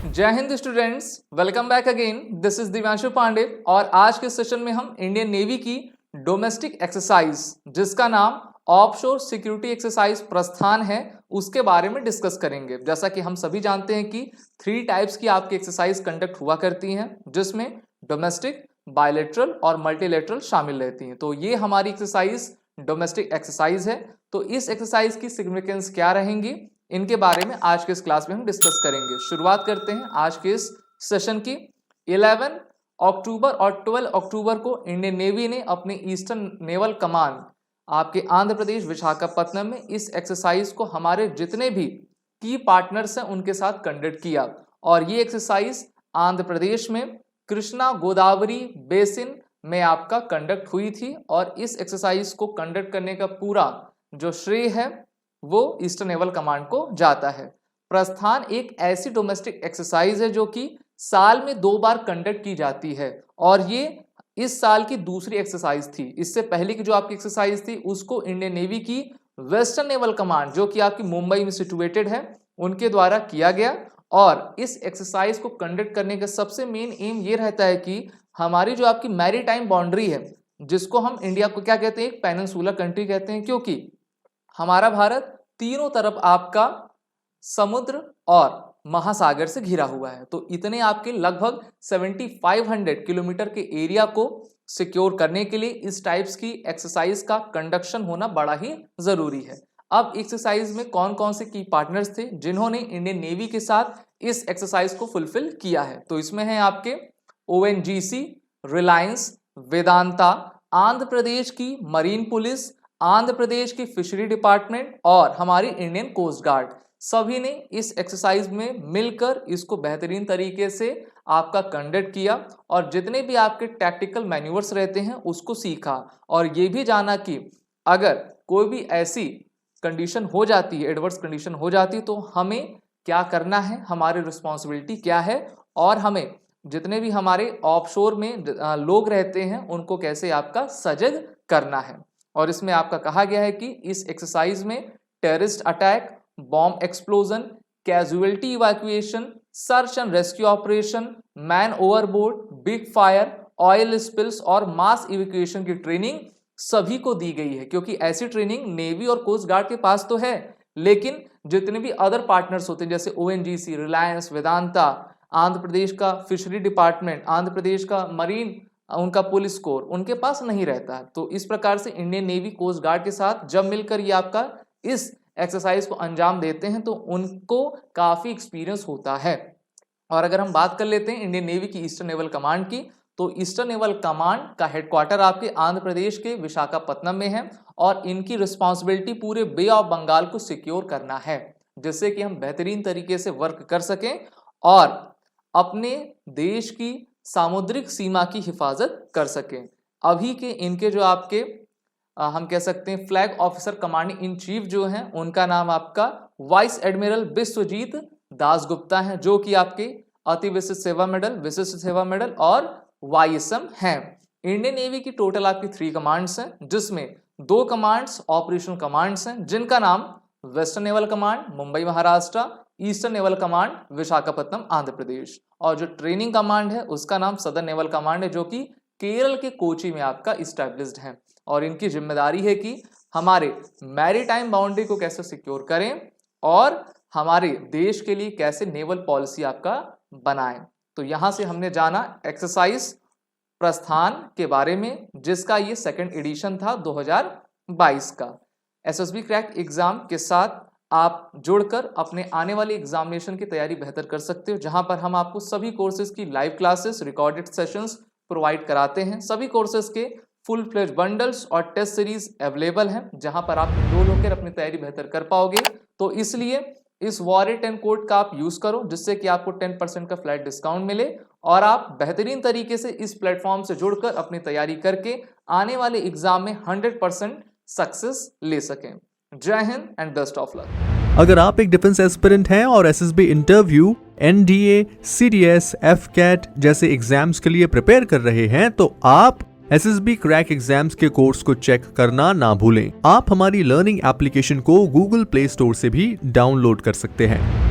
जय हिंद students, welcome back again. This is Divyanshu Pandey और आज के सेशन में हम इंडियन नेवी की डोमेस्टिक एक्सरसाइज जिसका नाम ऑफशोर सिक्योरिटी एक्सरसाइज प्रस्थान है उसके बारे में डिस्कस करेंगे। जैसा कि हम सभी जानते हैं कि 3 टाइप्स की आपकी एक्सरसाइज कंडक्ट हुआ करती हैं जिसमें डोमेस्टिक, बायलैटरल और मल्टीलैटरल शामिल रहती हैं। तो ये हमारी एक्सरसाइज डोमेस्टिक एक्सरसाइज है। तो इस एक्सरसाइज की सिग्निफिकेंस क्या रहेंगी, इनके बारे में आज के इस क्लास में हम डिस्कस करेंगे। शुरुआत करते हैं आज के इस सेशन की। 11 अक्टूबर और 12 अक्टूबर को इंडियन नेवी ने अपने ईस्टर्न नेवल कमांड आपके आंध्र प्रदेश विशाखापत्तनम में इस एक्सरसाइज को हमारे जितने भी की पार्टनर्स हैं उनके साथ कंडक्ट किया। और ये एक्सरसाइज आंध्र प्रदेश में कृष्णा गोदावरी बेसिन में आपका कंडक्ट हुई थी और इस एक्सरसाइज को कंडक्ट करने का पूरा जो श्रेय है वो ईस्टर्न नेवल कमांड को जाता है। प्रस्थान एक ऐसी डोमेस्टिक एक्सरसाइज है जो कि साल में 2 बार कंडक्ट की जाती है और ये इस साल की दूसरी एक्सरसाइज थी। इससे पहले की जो आपकी एक्सरसाइज थी उसको इंडियन नेवी की वेस्टर्न नेवल कमांड जो कि आपकी मुंबई में सिचुएटेड है उनके द्वारा किया गया। और इस एक्सरसाइज को कंडक्ट करने का सबसे मेन एम ये रहता है कि हमारी जो आपकी मैरीटाइम बाउंड्री है जिसको हम इंडिया को क्या कहते हैं, एक पेनिनसुलर कंट्री कहते हैं, क्योंकि हमारा भारत तीनों तरफ आपका समुद्र और महासागर से घिरा हुआ है। तो इतने आपके लगभग 7500 किलोमीटर के एरिया को सिक्योर करने के लिए इस टाइप्स की एक्सरसाइज का कंडक्शन होना बड़ा ही जरूरी है। अब एक्सरसाइज में कौन कौन से की पार्टनर्स थे जिन्होंने इंडियन नेवी के साथ इस एक्सरसाइज को फुलफिल किया है। तो इसमें है आपके ONGC, रिलायंस, वेदांता, आंध्र प्रदेश की मरीन पुलिस, आंध्र प्रदेश की फिशरी डिपार्टमेंट और हमारी इंडियन कोस्ट गार्ड। सभी ने इस एक्सरसाइज में मिलकर इसको बेहतरीन तरीके से आपका कंडक्ट किया और जितने भी आपके टैक्टिकल मैन्यूवर्स रहते हैं उसको सीखा और ये भी जाना कि अगर कोई भी ऐसी कंडीशन हो जाती है, एडवर्स कंडीशन हो जाती है, तो हमें क्या करना है, हमारी रिस्पॉन्सिबिलिटी क्या है और हमें जितने भी हमारे ऑफशोर में लोग रहते हैं उनको कैसे आपका सजग करना है। और इसमें आपका कहा गया है कि इस एक्सरसाइज में terrorist attack, bomb explosion, casualty evacuation, search and rescue operation, man overboard, big fire, oil spills और मास इवैक्यूएशन की ट्रेनिंग सभी को दी गई है। क्योंकि ऐसी ट्रेनिंग नेवी और कोस्ट गार्ड के पास तो है, लेकिन जितने भी अदर पार्टनर्स होते हैं जैसे ONGC, रिलायंस, वेदांता, आंध्र प्रदेश का फिशरी डिपार्टमेंट, आंध्र प्रदेश का मरीन, उनका पुलिस कोर, उनके पास नहीं रहता है। तो इस प्रकार से इंडियन नेवी कोस्ट गार्ड के साथ जब मिलकर ये आपका इस एक्सरसाइज को अंजाम देते हैं तो उनको काफी एक्सपीरियंस होता है। और अगर हम बात कर लेते हैं इंडियन नेवी की ईस्टर्न नेवल कमांड की, तो ईस्टर्न नेवल कमांड का हेडक्वार्टर आपके आंध्र प्रदेश के विशाखापत्तनम में है और इनकी रिस्पॉन्सिबिलिटी पूरे बे ऑफ बंगाल को सिक्योर करना है जिससे कि हम बेहतरीन तरीके से वर्क कर सकें और अपने देश की सामुद्रिक सीमा की हिफाजत कर सकें। अभी के इनके जो आपके हम कह सकते हैं flag officer commanding in chief जो हैं उनका नाम आपका वाइस एडमिरल विश्वजीत दासगुप्ता है जो कि आपके अति विशिष्ट सेवा मेडल, विशिष्ट सेवा मेडल और YSM हैं। इंडियन नेवी की टोटल आपकी 3 कमांड्स हैं जिसमें 2 कमांड्स ऑपरेशनल कमांड्स हैं जिनका नाम western naval command Mumbai Maharashtra, eastern naval command Visakhapatnam Andhra Pradesh, और जो ट्रेनिंग कमांड है उसका नाम सदर्न नेवल कमांड है जो कि केरल के कोची में आपका इस्टेब्लिश्ड है। और इनकी जिम्मेदारी है कि हमारे मैरीटाइम बाउंड्री को कैसे सिक्योर करें और हमारे देश के लिए कैसे नेवल पॉलिसी आपका बनाएं। तो यहां से हमने जाना एक्सरसाइज प्रस्थान के बारे में जिसका ये 2nd एडिशन था 2022 का। SSB क्रैक एग्जाम के साथ आप जुड़कर अपने आने वाले एग्जामिनेशन की तैयारी बेहतर कर सकते हो जहां पर हम आपको सभी कोर्सेज की live classes, recorded sessions provide कराते हैं। सभी कोर्सेज के फुल फ्लेज बंडल्स और टेस्ट सीरीज अवेलेबल हैं जहां पर आप एनरोल होकर अपनी तैयारी बेहतर कर पाओगे। तो इसलिए इस वॉरियर 10 कोड का आप यूज करो जिससे कि आपको 10% का फ्लैट डिस्काउंट मिले और आप बेहतरीन तरीके से इस प्लेटफॉर्म से जुड़कर अपनी तैयारी करके आने वाले एग्जाम में 100% सक्सेस ले सकें। जय Hind and best of luck. अगर आप एक डिफेंस एस्पिरेंट हैं और SSB interview, NDA, CDS, FCAT जैसे एग्जाम्स के लिए प्रिपेयर कर रहे हैं तो आप SSB क्रैक एग्जाम्स के कोर्स को चेक करना ना भूलें। आप हमारी लर्निंग एप्लीकेशन को गूगल प्ले स्टोर से भी डाउनलोड कर सकते हैं।